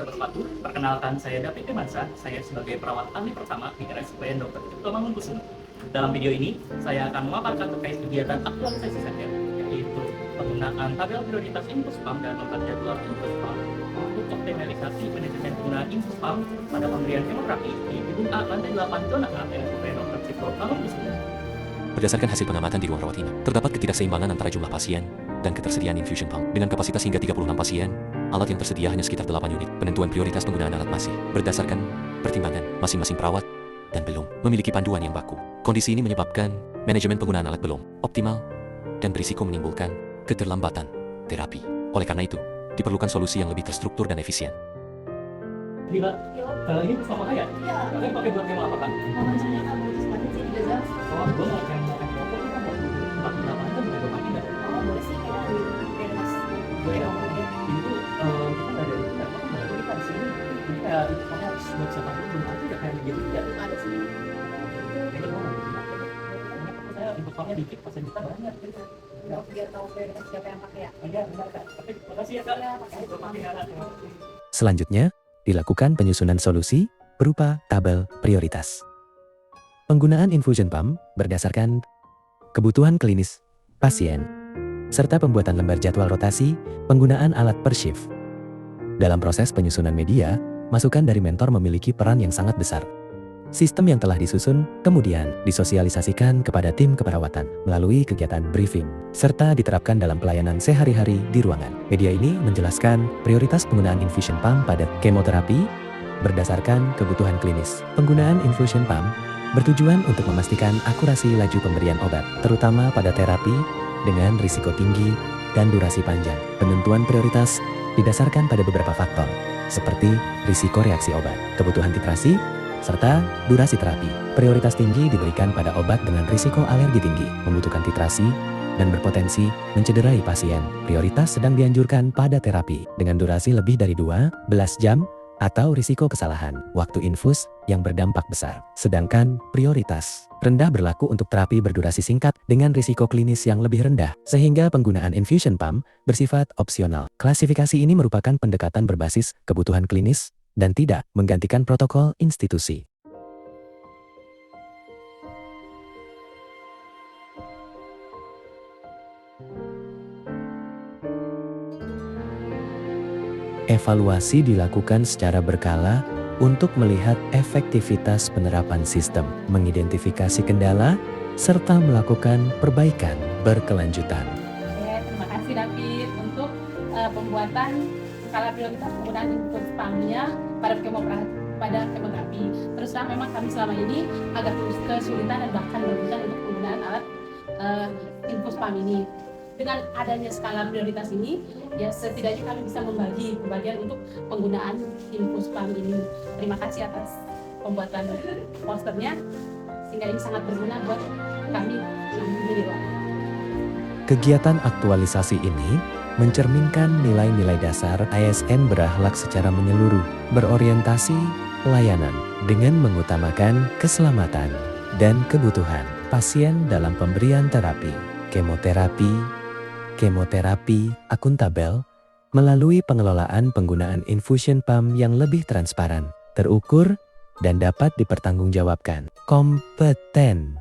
bersepatu. Perkenalkan, saya David Firmansyah. Saya sebagai perawat ahli pertama di RSUPN Dr. Cipto Mangunkusumo. Dalam video ini, saya akan memaparkan terkait kegiatan aktualisasi saya, yaitu penggunaan tabel prioritas Infospam dan lembar jadwal Infospam untuk optimalisasi manajemen penggunaan Infospam pada pemberian kemoterapi di gedung A lantai 8 zona A RSUPN Dr. Cipto Mangunkusumo. Berdasarkan hasil pengamatan di ruang rawat inap, terdapat ketidakseimbangan antara jumlah pasien dan ketersediaan infusion pump. Dengan kapasitas hingga 36 pasien, alat yang tersedia hanya sekitar 8 unit. Penentuan prioritas penggunaan alat masih berdasarkan pertimbangan masing-masing perawat dan belum memiliki panduan yang baku. Kondisi ini menyebabkan manajemen penggunaan alat belum optimal dan berisiko menimbulkan keterlambatan terapi. Oleh karena itu, diperlukan solusi yang lebih terstruktur dan efisien. Gila, ini bersama kaya? Iya. Kalian pakai buat kemo apa kan? Namanya kamu sekarang sih di Gaza. Oh, gue mau yang mau kemo itu kan mau 48 aja boleh pakai nggak? Oh, boleh sih kita dari mas. Boleh. Ini tuh kita nggak dari kita, kita di sini. Jadi kayak itu makanya harus buat siapa dulu belum ada kayak gitu ya. Ada sih. Ini gue mau saya infonya dikit, pasien kita banyak. Biar tahu prioritas siapa yang pakai ya. Iya, benar Kak. Tapi makasih ya Kak. Iya, makasih. Pakai ya Kak. Selanjutnya, dilakukan penyusunan solusi berupa tabel prioritas. Penggunaan infusion pump berdasarkan kebutuhan klinis pasien, serta pembuatan lembar jadwal rotasi penggunaan alat per shift. Dalam proses penyusunan media, masukan dari mentor memiliki peran yang sangat besar. Sistem yang telah disusun kemudian disosialisasikan kepada tim keperawatan melalui kegiatan briefing, serta diterapkan dalam pelayanan sehari-hari di ruangan. Media ini menjelaskan prioritas penggunaan infusion pump pada kemoterapi berdasarkan kebutuhan klinis. Penggunaan infusion pump bertujuan untuk memastikan akurasi laju pemberian obat, terutama pada terapi dengan risiko tinggi dan durasi panjang. Penentuan prioritas didasarkan pada beberapa faktor, seperti risiko reaksi obat, kebutuhan titrasi, serta durasi terapi. Prioritas tinggi diberikan pada obat dengan risiko alergi tinggi, membutuhkan titrasi, dan berpotensi mencederai pasien. Prioritas sedang dianjurkan pada terapi dengan durasi lebih dari 12 jam atau risiko kesalahan waktu infus yang berdampak besar. Sedangkan prioritas rendah berlaku untuk terapi berdurasi singkat dengan risiko klinis yang lebih rendah, sehingga penggunaan infusion pump bersifat opsional. Klasifikasi ini merupakan pendekatan berbasis kebutuhan klinis dan tidak menggantikan protokol institusi. Evaluasi dilakukan secara berkala untuk melihat efektivitas penerapan sistem, mengidentifikasi kendala, serta melakukan perbaikan berkelanjutan. Oke, terima kasih David untuk pembuatan skala prioritas penggunaan Infospam-nya pada kemoterapi. Terus terang memang kami selama ini agak kesulitan dan bahkan berkesulitan untuk penggunaan alat Infospam ini. Dengan adanya skala prioritas ini, ya setidaknya kami bisa membagi pembagian untuk penggunaan Infospam ini. Terima kasih atas pembuatan posternya, sehingga ini sangat berguna buat kami di ruang. Kegiatan aktualisasi ini mencerminkan nilai-nilai dasar ASN berakhlak secara menyeluruh, berorientasi pelayanan dengan mengutamakan keselamatan dan kebutuhan pasien dalam pemberian terapi, kemoterapi akuntabel melalui pengelolaan penggunaan infusion pump yang lebih transparan, terukur, dan dapat dipertanggungjawabkan. Kompeten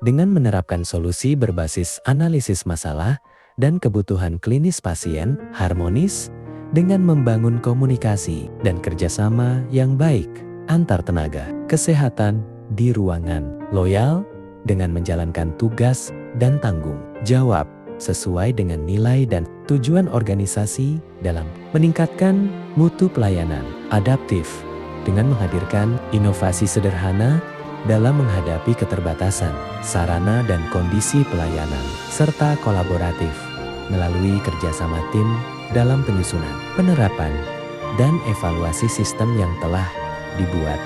dengan menerapkan solusi berbasis analisis masalah dan kebutuhan klinis pasien, harmonis dengan membangun komunikasi dan kerjasama yang baik antar tenaga kesehatan di ruangan, loyal dengan menjalankan tugas dan tanggung jawab sesuai dengan nilai dan tujuan organisasi dalam meningkatkan mutu pelayanan, adaptif dengan menghadirkan inovasi sederhana dalam menghadapi keterbatasan sarana dan kondisi pelayanan, serta kolaboratif melalui kerjasama tim dalam penyusunan, penerapan, dan evaluasi sistem yang telah dibuat.